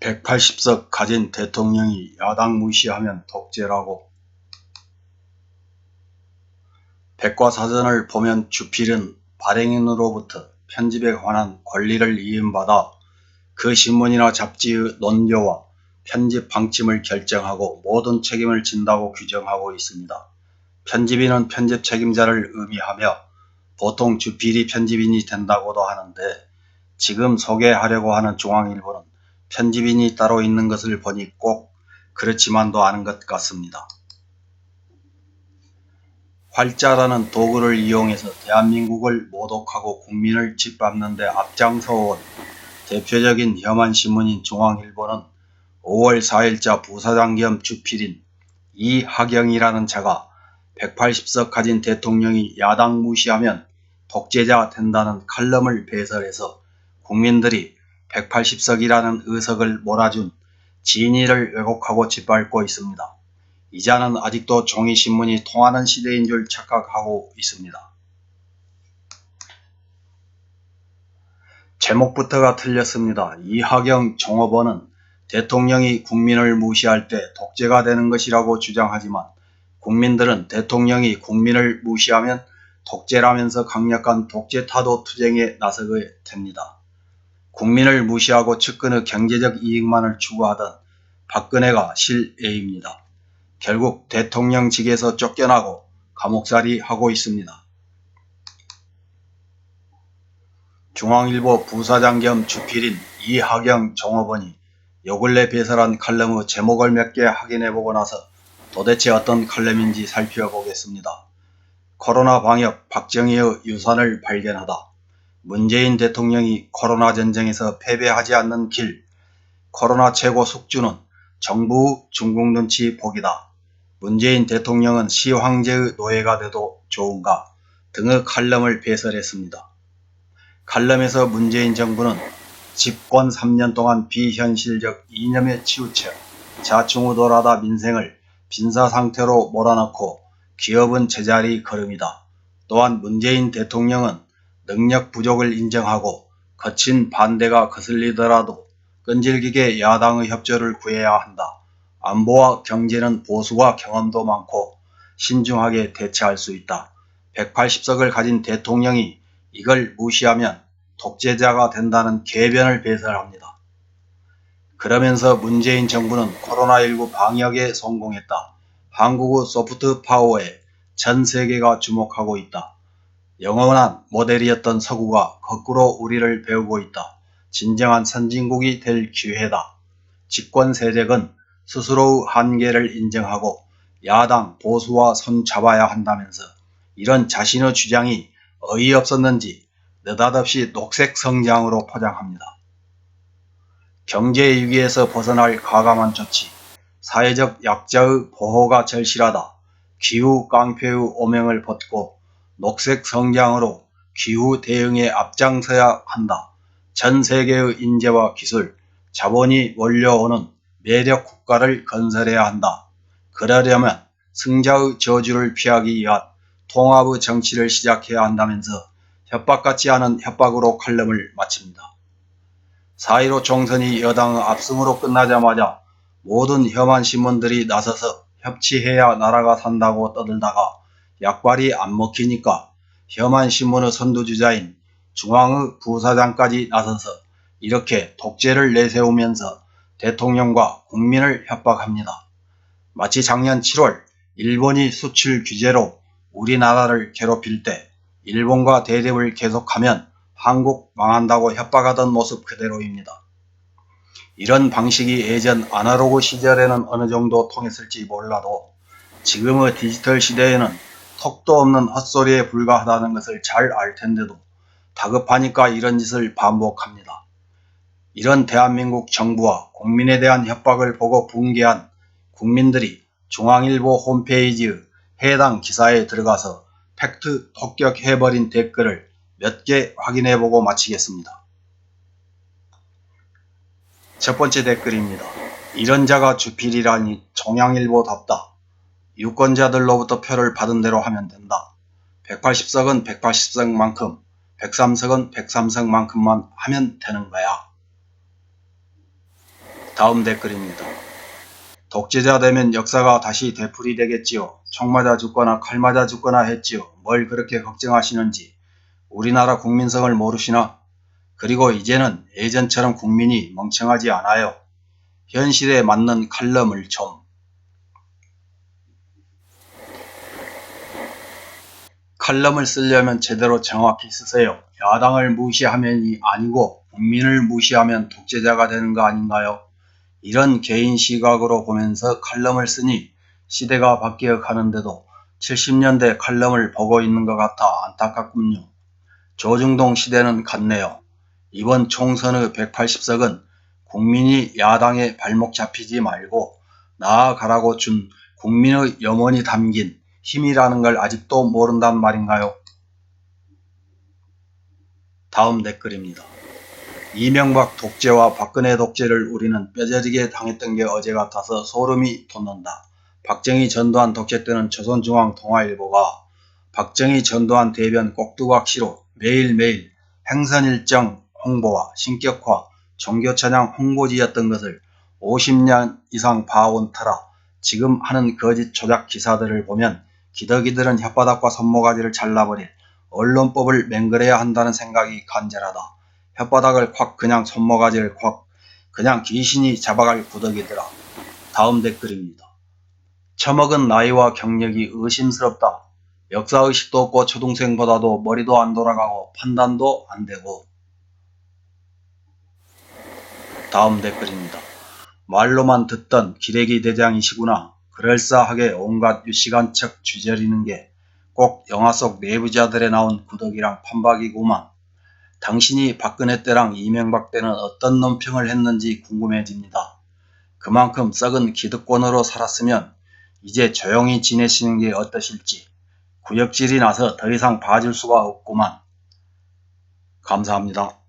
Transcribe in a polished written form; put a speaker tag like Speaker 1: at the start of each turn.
Speaker 1: 180석 가진 대통령이 야당 무시하면 독재라고. 백과사전을 보면 주필은 발행인으로부터 편집에 관한 권리를 이음받아 그 신문이나 잡지의 논조와 편집 방침을 결정하고 모든 책임을 진다고 규정하고 있습니다. 편집인은 편집 책임자를 의미하며 보통 주필이 편집인이 된다고도 하는데, 지금 소개하려고 하는 중앙일보는 편집인이 따로 있는 것을 보니 꼭 그렇지만도 않은 것 같습니다. 활자라는 도구를 이용해서 대한민국을 모독하고 국민을 짓밟는 데 앞장서온 대표적인 혐한 신문인 중앙일보는 5월 4일자 부사장 겸 주필인 이하경이라는 자가 180석 가진 대통령이 야당 무시하면 독재자 된다는 칼럼을 배설해서 국민들이 180석이라는 의석을 몰아준 진위를 왜곡하고 짓밟고 있습니다. 이 자는 아직도 종이신문이 통하는 시대인 줄 착각하고 있습니다. 제목부터가 틀렸습니다. 이하경 종업원은 대통령이 국민을 무시할 때 독재가 되는 것이라고 주장하지만, 국민들은 대통령이 국민을 무시하면 독재라면서 강력한 독재 타도 투쟁에 나서게 됩니다. 국민을 무시하고 측근의 경제적 이익만을 추구하던 박근혜가 실예입니다. 결국 대통령직에서 쫓겨나고 감옥살이 하고 있습니다. 중앙일보 부사장 겸 주필인 이하경 종업원이 요 근래 배설한 칼럼의 제목을 몇 개 확인해보고 나서 도대체 어떤 칼럼인지 살펴보겠습니다. 코로나 방역 박정희의 유산을 발견하다. 문재인 대통령이 코로나 전쟁에서 패배하지 않는 길. 코로나 최고 숙주는 정부 중국 눈치 보기다. 문재인 대통령은 시황제의 노예가 돼도 좋은가 등의 칼럼을 배설했습니다. 칼럼에서 문재인 정부는 집권 3년 동안 비현실적 이념에 치우쳐 좌충우돌하다 민생을 빈사 상태로 몰아넣고 기업은 제자리 걸음이다. 또한 문재인 대통령은 능력 부족을 인정하고 거친 반대가 거슬리더라도 끈질기게 야당의 협조를 구해야 한다. 안보와 경제는 보수와 경험도 많고 신중하게 대처할 수 있다. 180석을 가진 대통령이 이걸 무시하면 독재자가 된다는 궤변을 배설합니다. 그러면서 문재인 정부는 코로나19 방역에 성공했다. 한국의 소프트 파워에 전 세계가 주목하고 있다. 영원한 모델이었던 서구가 거꾸로 우리를 배우고 있다. 진정한 선진국이 될 기회다. 집권 세력은 스스로의 한계를 인정하고 야당 보수와 손 잡아야 한다면서 이런 자신의 주장이 어이없었는지 느닷없이 녹색 성장으로 포장합니다. 경제 위기에서 벗어날 과감한 조치, 사회적 약자의 보호가 절실하다. 기후 깡패의 오명을 벗고 녹색 성장으로 기후 대응에 앞장서야 한다. 전 세계의 인재와 기술, 자본이 몰려오는 매력 국가를 건설해야 한다. 그러려면 승자의 저주를 피하기 위한 통합의 정치를 시작해야 한다면서 협박같지 않은 협박으로 칼럼을 마칩니다. 4.15 총선이 여당의 압승으로 끝나자마자 모든 혐한 신문들이 나서서 협치해야 나라가 산다고 떠들다가 약발이 안 먹히니까 혐한 신문의 선두주자인 중앙의 부사장까지 나서서 이렇게 독재를 내세우면서 대통령과 국민을 협박합니다. 마치 작년 7월 일본이 수출 규제로 우리나라를 괴롭힐 때 일본과 대립을 계속하면 한국 망한다고 협박하던 모습 그대로입니다. 이런 방식이 예전 아날로그 시절에는 어느 정도 통했을지 몰라도 지금의 디지털 시대에는 턱도 없는 헛소리에 불과하다는 것을 잘 알 텐데도 다급하니까 이런 짓을 반복합니다. 이런 대한민국 정부와 국민에 대한 협박을 보고 붕괴한 국민들이 중앙일보 홈페이지의 해당 기사에 들어가서 팩트 폭격해버린 댓글을 몇 개 확인해보고 마치겠습니다. 첫 번째 댓글입니다. 이런 자가 주필이라니 중앙일보답다. 유권자들로부터 표를 받은 대로 하면 된다. 180석은 180석만큼, 103석은 103석만큼만 하면 되는 거야. 다음 댓글입니다. 독재자 되면 역사가 다시 되풀이되겠지요. 총 맞아 죽거나 칼 맞아 죽거나 했지요. 뭘 그렇게 걱정하시는지. 우리나라 국민성을 모르시나? 그리고 이제는 예전처럼 국민이 멍청하지 않아요. 현실에 맞는 칼럼을 좀. 칼럼을 쓰려면 제대로 정확히 쓰세요. 야당을 무시하면이 아니고 국민을 무시하면 독재자가 되는 거 아닌가요? 이런 개인 시각으로 보면서 칼럼을 쓰니 시대가 바뀌어 가는데도 70년대 칼럼을 보고 있는 것 같아 안타깝군요. 조중동 시대는 갔네요. 이번 총선의 180석은 국민이 야당에 발목 잡히지 말고 나아가라고 준 국민의 염원이 담긴 힘이라는 걸 아직도 모른단 말인가요? 다음 댓글입니다. 이명박 독재와 박근혜 독재를 우리는 뼈저리게 당했던 게 어제 같아서 소름이 돋는다. 박정희 전두환 독재 때는 조선중앙통화일보가 박정희 전두환 대변 꼭두각시로 매일매일 행선일정 홍보와 신격화, 종교찬양 홍보지였던 것을 50년 이상 봐온 터라 지금 하는 거짓 조작 기사들을 보면 기덕이들은 혓바닥과 손모가지를 잘라버릴 언론법을 맹글해야 한다는 생각이 간절하다. 혓바닥을 콱 그냥 손모가지를 콱 그냥 귀신이 잡아갈 구덕이더라. 다음 댓글입니다. 처먹은 나이와 경력이 의심스럽다. 역사의식도 없고 초등생보다도 머리도 안 돌아가고 판단도 안 되고. 다음 댓글입니다. 말로만 듣던 기레기 대장이시구나. 그럴싸하게 온갖 유시간 척 쥐저리는 게 꼭 영화 속 내부자들에 나온 구덕이랑 판박이구만. 당신이 박근혜 때랑 이명박 때는 어떤 논평을 했는지 궁금해집니다. 그만큼 썩은 기득권으로 살았으면 이제 조용히 지내시는 게 어떠실지. 구역질이 나서 더 이상 봐줄 수가 없구만. 감사합니다.